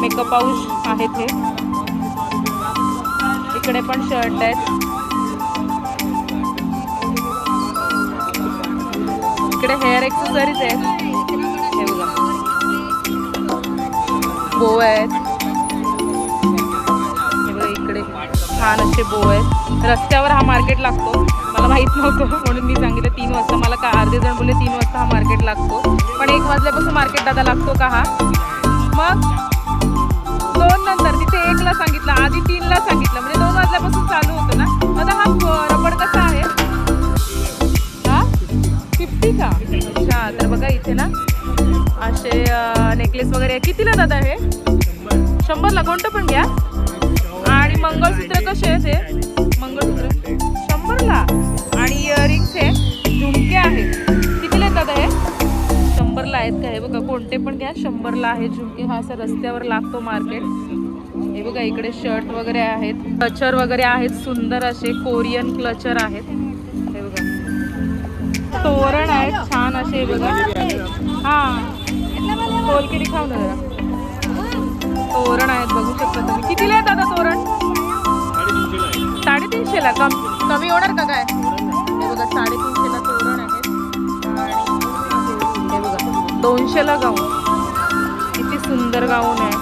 Makeup pouch आहेत हे. इकडे पण शर्ट आहेत. इकडे हेअर एक्सेसरीज आहेत. हे बघा बो आहेत. हे बघा इकडे छान असे बो आहेत. रस्त्यावर हा मार्केट लागतो. मला माहीत नव्हतं म्हणून मी सांगितलं 3 वाजता. मला का अर्धे जण बोलले 3 वाजता हा मार्केट लागतो, पण 1 वाजल्यापासून मार्केट दादा लागतो का हा? मग 2 नंतर तिथे 1ला सांगितलं, आधी 3ला सांगितलं, म्हणजे 2 वाजल्यापासून चालू होतं ना. आता हा रबड कसा आहे? हा 50 का? अच्छा. तर बघा इथे ना असे नेकलेस वगैरे कितीला दादा हे? 100ला. कोणतं पण घ्या. आणि मंगळसूत्र कसे आहे ते? मंगळसूत्र 100ला. आणि इयरिंग्स आहे, झुमके आहेत. कितीला आहेत दादा हे? 100ला आहेत का? हे बघा कोणते पण घ्या 100ला आहे झुमके. हा असं रस्त्यावर लागतो मार्केट. हे बघा इकडे शर्ट वगैरे आहेत, क्लचर वगैरे आहेत, सुंदर असे कोरियन क्लचर आहेत. हे बघा तोरण आहेत छान असे. बघा हां खोल के दिखाव ना जरा. तोरण आहेत बघू शकता तुम्ही. कितीला आहे दादा तोरण? 350ला. कमी होणार का काय? हे बघा 350ला तोरण आहेत. हे बघा 200ला गाऊन. किती सुंदर गाऊन आहे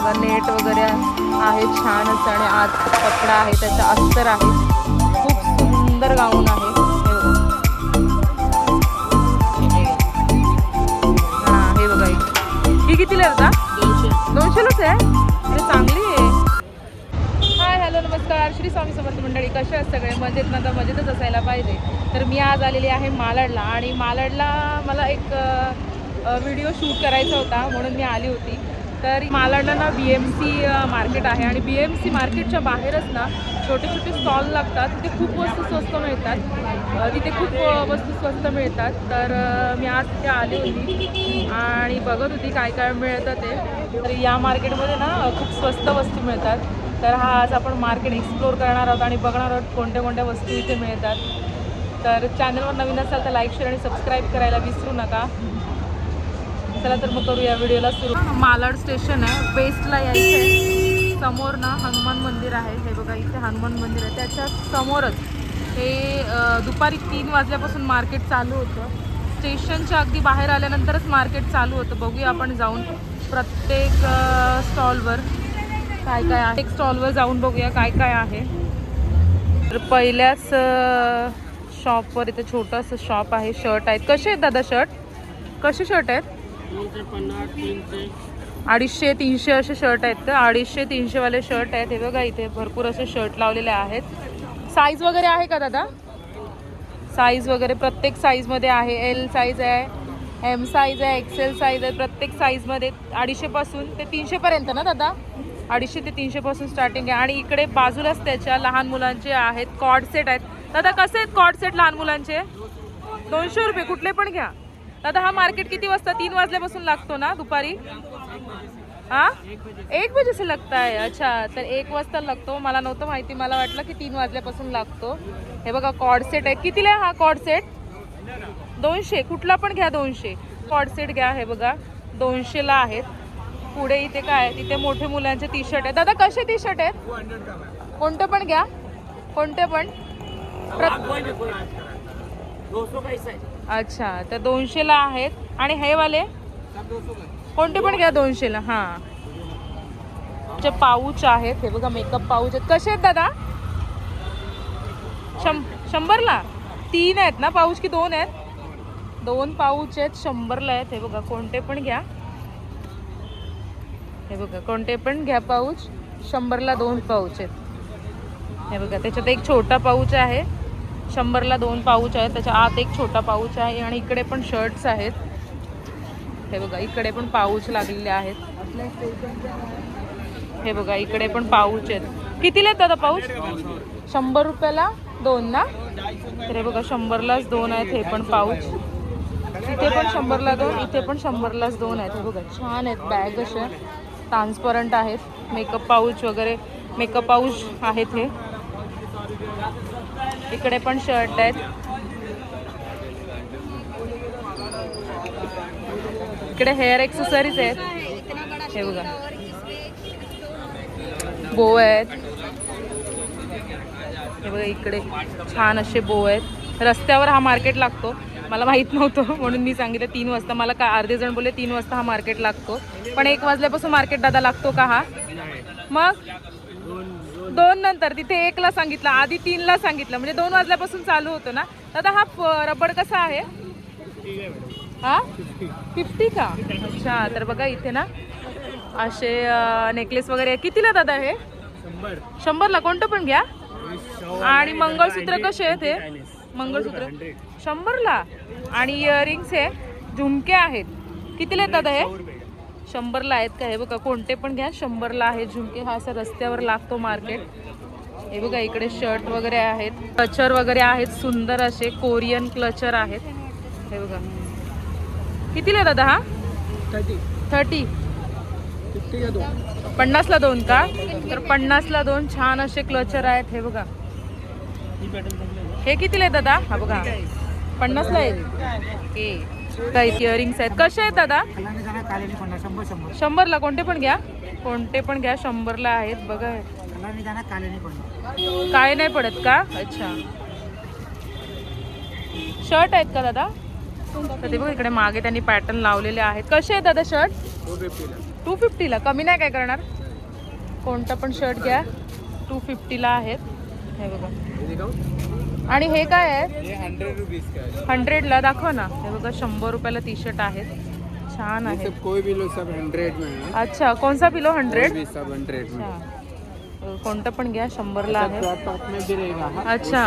बघा. नेट वगैरे आहे छान असं आणि आत कपडा आहे त्याचा अस्तर आहे. खूप सुंदर गाऊन आहे. हां हे बघा ही कितीला आहे दादा? 200लाच आहे. अरे चांगली आहे. हाय हॅलो नमस्कार. श्री स्वामी समर्थ मंडळी. कसे आहेत सगळे? मजेत ना? तर मजेतच असायला पाहिजे. तर मी आज आलेली आहे मालाडला. आणि मालाडला मला एक व्हिडिओ शूट करायचा होता म्हणून मी आली होती. तर मालाडला ना BMC मार्केट आहे. आणि BMC मार्केटच्या बाहेरच ना छोटे छोटे स्टॉल लागतात. तिथे खूप वस्तू स्वस्त मिळतात. तिथे खूप वस्तू स्वस्त मिळतात. तर मी आज तिथे आली होती आणि बघत होती काय काय मिळतं ते. तर या मार्केटमध्ये ना खूप स्वस्त वस्तू मिळतात. तर हा आज आपण मार्केट एक्सप्लोर करणार आहोत आणि बघणार आहोत कोणत्या कोणत्या वस्तू इथे मिळतात. तर चॅनलवर नवीन असाल तर लाईक शेअर आणि सबस्क्राईब करायला विसरू नका. चला तर मग करूया व्हिडिओला सुरू. मालाड स्टेशन आहे. वेस्टला यायचं आहे. समोर ना हनुमान मंदिर आहे. हे बघा इथे हनुमान मंदिर आहे. त्याच्या समोरच हे दुपारी 3 वाजल्यापासून मार्केट चालू होतं. स्टेशनच्या अगदी बाहेर आल्यानंतरच मार्केट चालू होतं. बघूया आपण जाऊन प्रत्येक स्टॉलवर काय काय आहे. एक स्टॉलवर जाऊन बघूया काय काय आहे. तर पहिल्याच शॉपवर इथे छोटंसं शॉप आहे. शर्ट आहेत. कसे आहेत दादा शर्ट? कसे शर्ट आहेत? 250-300 असे शर्ट आहेत का? 250-300 वाले शर्ट आहेत. हे बघा इथे भरपूर असे शर्ट लावलेले आहेत. साईज वगैरे आहे का दादा? साईज वगैरे प्रत्येक साईजमध्ये आहे. L साईज आहे, M साईज आहे, XL साईज आहे. प्रत्येक साईजमध्ये 250 पासून ते 300 पर्यंत ना दादा? 250 ते 300 पासून स्टार्टिंग आहे. आणि इकडे बाजूलाच त्याच्या लहान मुलांचे आहेत. कॉर्ड सेट आहेत. दादा कसे आहेत कॉर्ड सेट लहान मुलांचे? 200 रुपये. कुठले पण घ्या. दादा हा मार्केट किती वाजता? 3 वाजल्यापासून लागतो ना दुपारी? हां 1 बजे से लगता है. अच्छा तर 1 वाजता लागतो. मला नव्हतं माहिती. मला वाटलं की 3 वाजल्यापासून लागतो. हे बघा कॉर्ड सेट आहे. कितीला आहे हा कॉर्ड सेट? 200. कुठला पण घ्या 200. कॉर्ड सेट घ्या. हे बघा 200ला आहेत. पुढे इथे काय आहे? तिथे मोठे मुलांचे टी शर्ट आहेत. दादा कसे टी शर्ट आहेत? कोणते पण घ्या. कोणते पण. अच्छा तर 200ला आहेत. आणि हे वाले कोणते पण घ्या 200ला. हां चे पाऊच आहेत. हे बघा मेकअप पाऊच आहेत. कसे आहेत दादा? 100ला. 3 आहेत ना पाऊच की 2 आहेत? 2 पाऊच आहेत. 100ला आहेत. हे बघा कोणते पण घ्या. हे बघा कोणते पण घ्या पाऊच. 100ला 2 पाऊच आहेत. हे बघा त्याच्यात एक छोटा पाऊच आहे. 100ला 2 पाऊच आहेत. त्याच्या आत एक छोटा पाऊच आहे. आणि इकडे पण शर्ट्स आहेत. हे बघा इकडे पण पाऊच लागलेले आहेत. हे बघा इकडे पण पाऊच आहेत. कितीला आहेत दादा पाऊच? 100 रुपयाला 2 ना? तर हे बघा 100लाच 2 आहेत. हे पण पाऊच इथे पण 100ला 2, इथे पण 100लाच 2 आहेत. हे बघा छान आहेत. बॅग अशा ट्रान्सपरंट आहेत. मेकअप पाऊच वगैरे मेकअप पाऊच आहेत. हे इकडे पण शर्ट आहेत. इकडे हेअर एक्सेसरीज आहेत. हे बघा बो आहेत. हे बघा इकडे छान असे बो आहेत. रस्त्यावर हा मार्केट लागतो. मला माहीत नव्हतं म्हणून मी सांगितलं 3 वाजता. मला का अर्धे जण बोलले 3 वाजता हा मार्केट लागतो, पण 1 वाजल्यापासून मार्केट दादा लागतो का हा? मग 2 नंतर. तिथे 1ला सांगितलं, आधी 3ला सांगितलं, म्हणजे 2 वाजल्यापासून चालू होतो ना दादा. हा रबड कसा आहे हा? 50 का? अच्छा. तर बघा इथे ना असे नेकलेस वगैरे कितीला दादा हे? 100ला. कोणतं पण घ्या. आणि मंगळसूत्र कसे आहेत हे? मंगळसूत्र 100ला. आणि इयरिंग्स आहे, झुमके आहेत. कितीला आहेत दादा हे? 100ला आहेत का? हे बघा कोणते पण घ्या 100ला आहे झुमके. हा असं रस्त्यावर लागतो मार्केट. हे बघा इकडे शर्ट वगैरे आहेत, क्लचर वगैरे आहेत, सुंदर असे कोरियन क्लचर आहेत. हे बघा कितीला आहे दादा हा? 30. 50ला 2 का? तर 50ला 2 छान असे क्लचर आहेत. हे बघा हे कितीला आहे दादा? हा बघा 50ला आहेत. ओके. काही इयरिंग्स आहेत. कसे आहेत दादा? 100ला. कोणते पण घ्या, कोणते पण घ्या 100ला आहेत. बघा काय नाही पडत का? अच्छा. शर्ट आहेत का दादा? ते बघा इकडे मागे त्यांनी पॅटर्न लावलेले आहेत. कसे आहेत दादा शर्ट? 250ला. कमी नाही काय करणार? कोणता पण शर्ट घ्या 250ला आहेत. हे बघा. आणि हे काय आहे? 100ला. दाखवा ना. हे बघा 100 रुपयाला टी शर्ट आहेत. छान आहे. अच्छा. कोणसा पिलो? 100? कोणतं पण घ्या 100ला आहे. अच्छा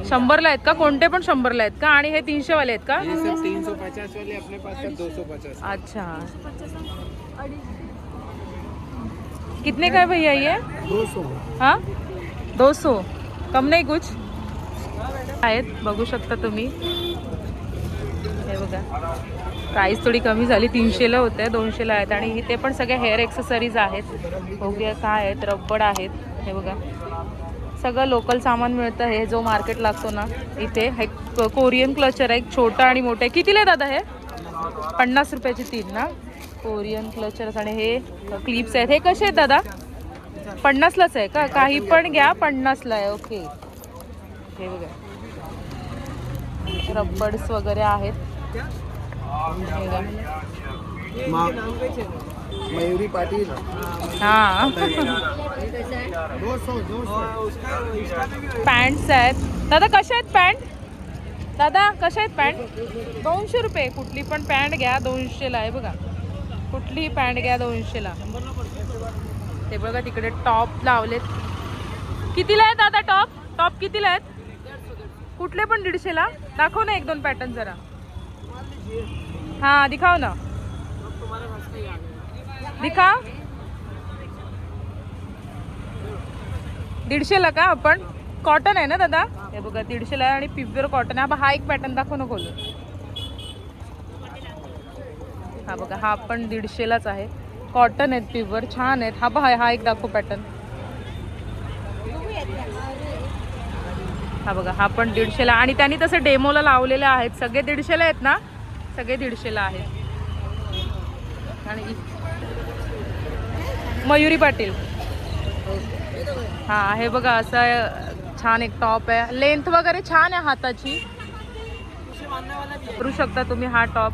100ला आहेत का? कोणते पण 100ला आहेत का? आणि हे 300 वाले आहेत का? 350 वाले अपने पास है, 250. अच्छा. कितने का है भैया ये? 200. हाँ 200. कम नाही कुछ आहेत. बघू शकता तुम्ही. हे बघा प्राइस थोडी कमी झाली. 300ला होते, 200ला आहेत. आणि इथे पण सगळ्या हेअर एक्सेसरीज आहेत. बघूया काय आहेत. रबर आहेत. हे बघा सगळं लोकल सामान मिळतं. हे जो मार्केट लागतो ना इथे. हे कोरियन क्लचर आहे, छोटा आणि मोठा आहे. कितीला आहे दादा हे? 50 रुपयाची 3 ना. Korean clutchers. आणि हे क्लिप्स आहेत. हे कसे आहेत दादा? 50लाच आहे का? काही पण घ्या 50ला आहे. ओके. हे बघा रबर्ड्स वगैरे आहेत. मयुरी पाटील. हा पॅन्ट्स आहेत दादा. कशा आहेत पॅन्ट दादा? कशा आहेत पॅन्ट? 200 रुपये. कुठली पण पॅन्ट घ्या 200ला आहे. बघा कुठलीही पॅन्ट घ्या 200ला. ते बघा तिकडे टॉप लावलेत. कितीला आहेत दादा टॉप? टॉप कितीला आहेत? कुठले पण 150ला. दाखव ना 1-2 पॅटर्न जरा. हाँ दिखाओ ना. दिखा. 150ला का? आपण कॉटन आहे ना दादा? हे बघा 150ला आणि प्युअर कॉटन आहे. हा एक पॅटर्न दाखव ना खोलून. हा बघा हा पण 150लाच आहे. कॉटन आहेत, प्युअर छान आहेत. हा बघा हा एक दाखव पॅटर्न. हा बघा हा पण 150ला. आणि त्यांनी तसं डेमोला लावलेले आहेत. सगळे 150ला आहेत ना? सगळे 150ला आहेत. आणि मयुरी पाटील. हा हे बघा असं छान एक टॉप आहे. लेंथ वगैरे छान आहे हाताची. करू शकता तुम्ही हा टॉप.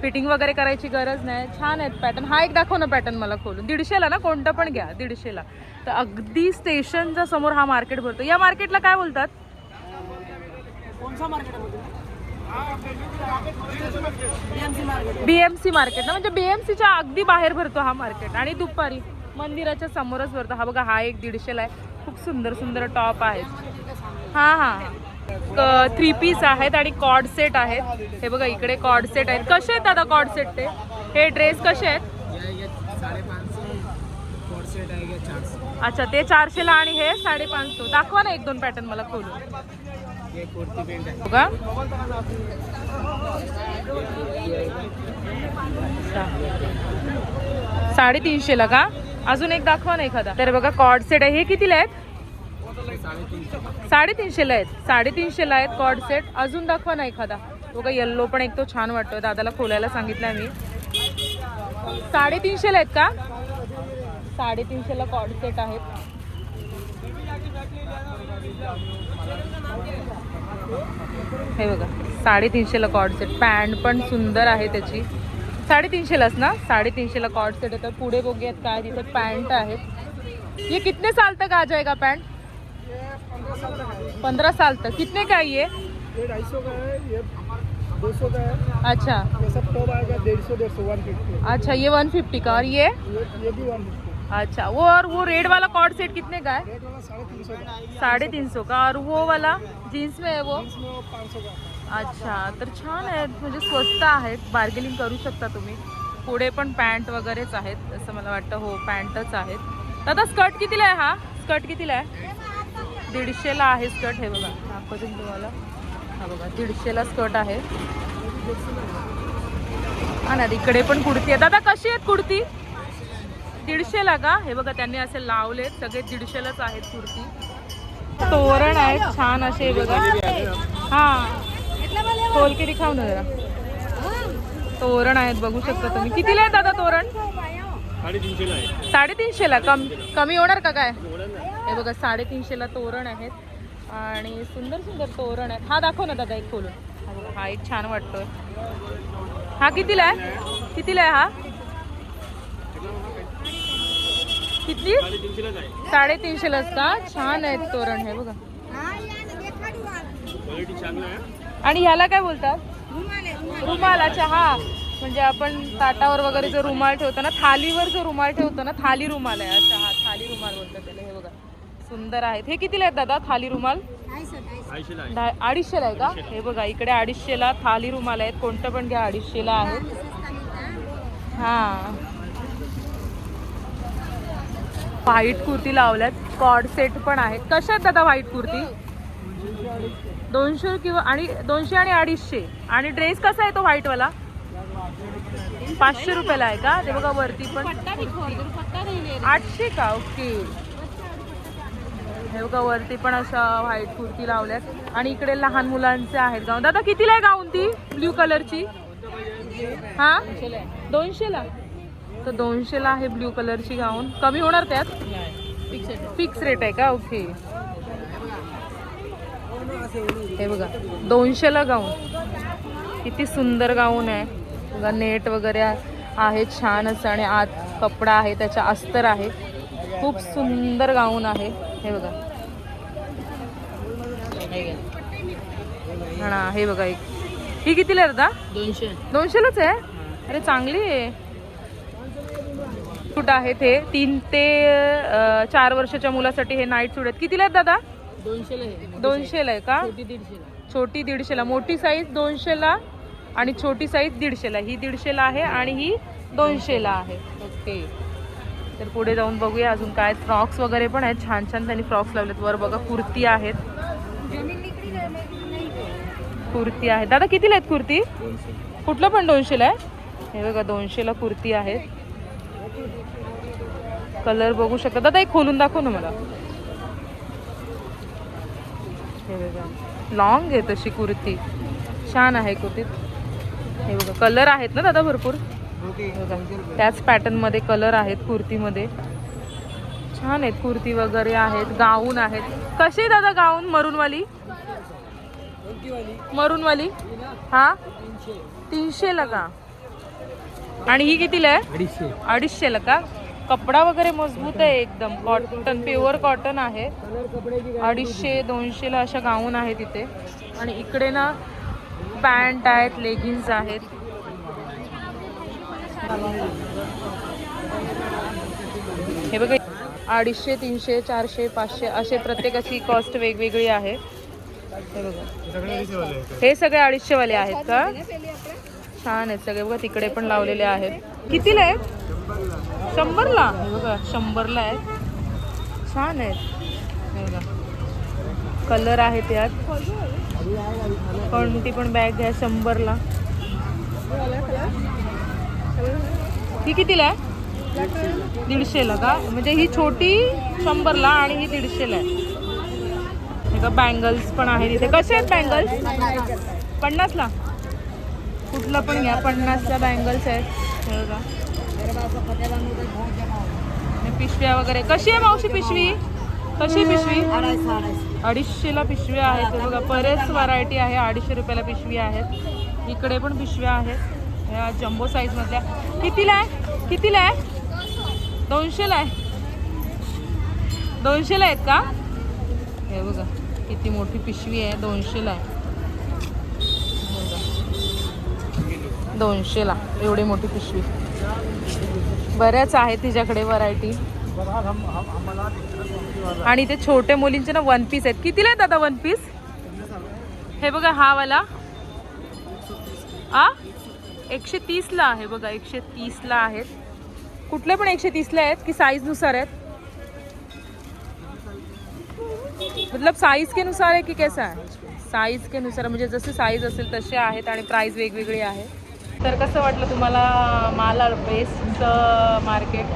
फिटिंग वगैरे करायची गरज नाही. छान आहेत पॅटर्न. हा एक दाखव ना पॅटर्न मला खोलून. 150ला ना? कोणतं पण घ्या 150ला. तर अगदी स्टेशनच्या समोर हा मार्केट भरतो. या मार्केटला काय बोलतात? BMC मार्केट ना. म्हणजे BMCच्या अगदी बाहेर भरतो हा मार्केट. आणि दुपारी मंदिराच्या समोरच भरतो. हा बघा हा एक 150ला आहे. खूप सुंदर सुंदर टॉप आहेत. हां हां 3 पीस आहेत आणि कॉर्ड सेट आहेत. हे बघा इकडे कॉर्ड सेट आहेत. कसे आहेत दादा कॉर्ड सेट ते? हे ड्रेस कसे आहेत? 550. अच्छा ते 400ला आणि हे 550. दाखवा ना 1-2 पॅटर्न मला खोलून. बघा 350ला का? अजून एक दाखवा ना एखादा. तर बघा कॉर्ड सेट आहे. हे कितीला आहेत? 350ला आहेत. 350ला आहेत कॉर्ड सेट. अजून दाखवा ना एखादा. बघा येल्लो पण एक तो छान वाटतोय. दादाला खोलायला सांगितलंय मी. 350ला आहेत का? 350ला कॉर्ड सेट आहेत. हे बघा 350ला कॉर्ड सेट. पॅन्ट पण सुंदर आहे त्याची. 350लाच ना. 350ला कॉर्ड सेट आहे. तर पुढे बघूयात काय तिथे पॅन्ट आहेत. ये कितने साल तक आ जाएगा पैंट? 15 साल तक. कितने का ये? 250 का है, ये 200 का है. अच्छा ये सब टॉप आएगा 150 150. अच्छा, ये 150 का. और ये ये भी 150. अच्छा, वो और वो रेड वाला कॉर्ड सेट कितने का है? रेट वाला 350 का. 350 का. और वो वाला जीन्स में है वो? इसमें वो 500 का. अच्छा, तर छान आहेत, म्हणजे स्वस्त आहेत, बार्गेनिंग करू शकता तुम्ही. पुढे पण पॅन्ट वगैरेच आहेत असं मला वाटतं. हो, पॅन्टच आहेत. दादा स्कर्ट कितीला आहे हा? स्कर्ट कितीला आहे? 150ला आहे स्कर्ट. हे बघा दाखवते मी तुम्हाला. हा बघा 150ला स्कर्ट आहे. हा ना, इकडे पण कुर्ती आहे. दादा कशी आहेत कुर्ती? 150ला का? हे बघा त्यांनी असे लावलेत, सगळे 150लाच आहेत कुर्ती. तोरण आहेत छान असे बघा. हा, खोल के दिखाव ना जरा. तोरण आहेत बघू शकता तुम्ही. कितीला आहे दादा तोरण? 350ला. कमी होणार का काय? हे बघा 350ला तोरण आहेत आणि सुंदर सुंदर तोरण आहेत. हा दाखव ना दादा एक खोलून. हा बघा, हा एक छान वाटतोय. हा कितीला आहे? कितीला आहे हा? किती? 350लाच का? छान आहेत तोरण. हे बघा. आणि ह्याला काय बोलतात? रुमाल. अच्छा, हा म्हणजे आपण ताटावर वगैरे जो रुमाल ठेवतो ना, थालीवर जो रुमाल ठेवतो ना, थाली रुमाल आहे. अच्छा, हा थाली रुमाल बोलतात त्याला. हे बघा सुंदर आहेत. हे कितीला आहेत दादा थाली रुमाल? 250ला आहे का? हे बघा इकडे 250ला थाली रुमाल आहेत. कोणतं पण घ्या 250ला आहेत. हा, व्हाईट कुर्ती लावल्यात. कॉर्ड सेट पण आहेत. कशा आहेत दादा व्हाईट कुर्ती? 200 किंवा आणि 200 आणि 250. आणि ड्रेस कसा आहे तो व्हाईटवाला? 500 रुपयाला आहे का? ते बघा वरती पण 800 का? ओके. हे बघा वरती पण अशा व्हाईट कुर्ती लावल्यात. आणि इकडे लहान मुलांचे आहेत गाऊन. दादा कितीला आहे गाऊन ती ब्ल्यू कलरची? हा 200ला. तर 200ला आहे ब्ल्यू कलरची गाऊन. कमी होणार त्यात? फिक्स रेट आहे का? ओके. हे बघा 200ला गाऊन. किती सुंदर गाऊन आहे बघा. नेट वगैरे आहे छान असं आणि आत कपडा आहे त्याच्या अस्तर आहे. खूप सुंदर गाऊन आहे. हे बघा हा, हे बघा एक. ही कितीला आहे दादा? 200लाच आहे. अरे चांगली आहे. सूट आहे ते 3 ते 4 वर्षाच्या मुलासाठी हे नाईट सूट आहेत. कितीला आहेत दादा? 200ला आहे का? छोटी 150ला. मोठी साईज 200ला आणि छोटी साईज 150ला. ही 150ला आहे आणि ही 200ला आहे. ओके. तर पुढे जाऊन बघूया अजून काय. फ्रॉक्स वगैरे पण आहेत. छान छान त्यांनी फ्रॉक्स लावलेत. वर बघा कुर्ती आहेत. कुर्ती आहे. दादा कितीला आहेत कुर्ती? कुठलं पण 200ला आहे. हे बघा 200ला कुर्ती आहेत. कलर बघू शकता. दादा एक खोलून दाखव ना मला. हे बघा लॉंग आहे तशी कुर्ती. छान आहे कुर्तीत. हे बघा कलर आहेत ना दादा भरपूर. त्याच पॅटर्न मध्ये कलर आहेत कुर्तीमध्ये. छान आहेत कुर्ती वगैरे आहेत. गाऊन आहेत. कसे दादा गाऊन? मरूनवाली. मरूनवाली हा 300ला का? आणि ही कितीला आहे? 250ला का? कपडा वगैरे मजबूत आहे एकदम. कॉटन, प्युअर कॉटन आहे. 250 200ला अशा गाऊन आहेत इथे. आणि इकडे ना पॅन्ट आहेत, लेगिन्स आहेत. हे बघा 250 300 400 500 असे प्रत्येकाची कॉस्ट वेगवेगळी आहे. हे बघा हे सगळे 250 वाले आहेत का? छान आहेत सगळे. बघा तिकडे पण लावलेले आहेत. कितीला आहेत? 100ला. हे बघा 100ला आहेत. छान आहेत. हे बघा कलर आहे त्यात. कोणती पण बॅग घ्या 100ला. ही कितीला आहे? 150ला का? म्हणजे ही छोटी 100ला आणि ही 150ला आहे. हे का बँगल्स पण आहे तिथे. कसे आहेत बँगल्स? 50ला. कुठलं पण घ्या 50च्या बँगल्स आहेत. हे बघा पिशव्या वगैरे. कशी आहे मावशी पिशवी? कशी आहे पिशवी? 250ला पिशव्या आहेत. हे बघा बरेच व्हरायटी आहे. 250 रुपयाला पिशवी आहेत. इकडे पण पिशव्या आहेत ह्या जम्बो साईजमधल्या. कितीला आहे? कितीला आहे? 200ला आहे. 200ला आहेत का? हे बघा किती मोठी पिशवी आहे. 200ला आहे. 200ला एवढी मोठी पिशवी. बऱ्याच आहेत तिच्याकडे व्हरायटी. आणि ते छोटे मुलींचे ना 1 पीस आहेत. कितीला आहेत दादा 1 पीस? हे बघा हा वाला 130ला आहे बघा. 130ला आहेत. कुठले पण 130ला आहेत की साईज नुसार आहेत? मतलब साइज के अनुसार है कि कैसा है? साइज के अनुसार म्हणजे जसे साईज असेल तसे आहेत आणि प्राइस वेगवेगळी आहे. तर कसं वाटलं तुम्हाला मालाड बेस्टचं मार्केट?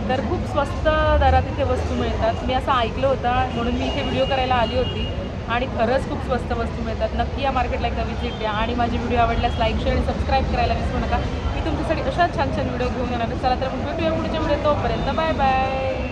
तर खूप स्वस्त दरात इथे वस्तू मिळतात. मी असं ऐकलं होतं म्हणून मी इथे व्हिडिओ करायला आली होती आणि खरंच खूप स्वस्त वस्तू मिळतात. नक्की या मार्केटला एकदा व्हिजिट द्या आणि माझी व्हिडिओ आवडल्यास लाईक शेअर आणि सबस्क्राईब करायला विसरू नका. मी तुमच्यासाठी अशा छान छान व्हिडिओ घेऊन येणार. चला तर मग भेटूया पुढच्या व्हिडिओ. तोपर्यंत बाय बाय.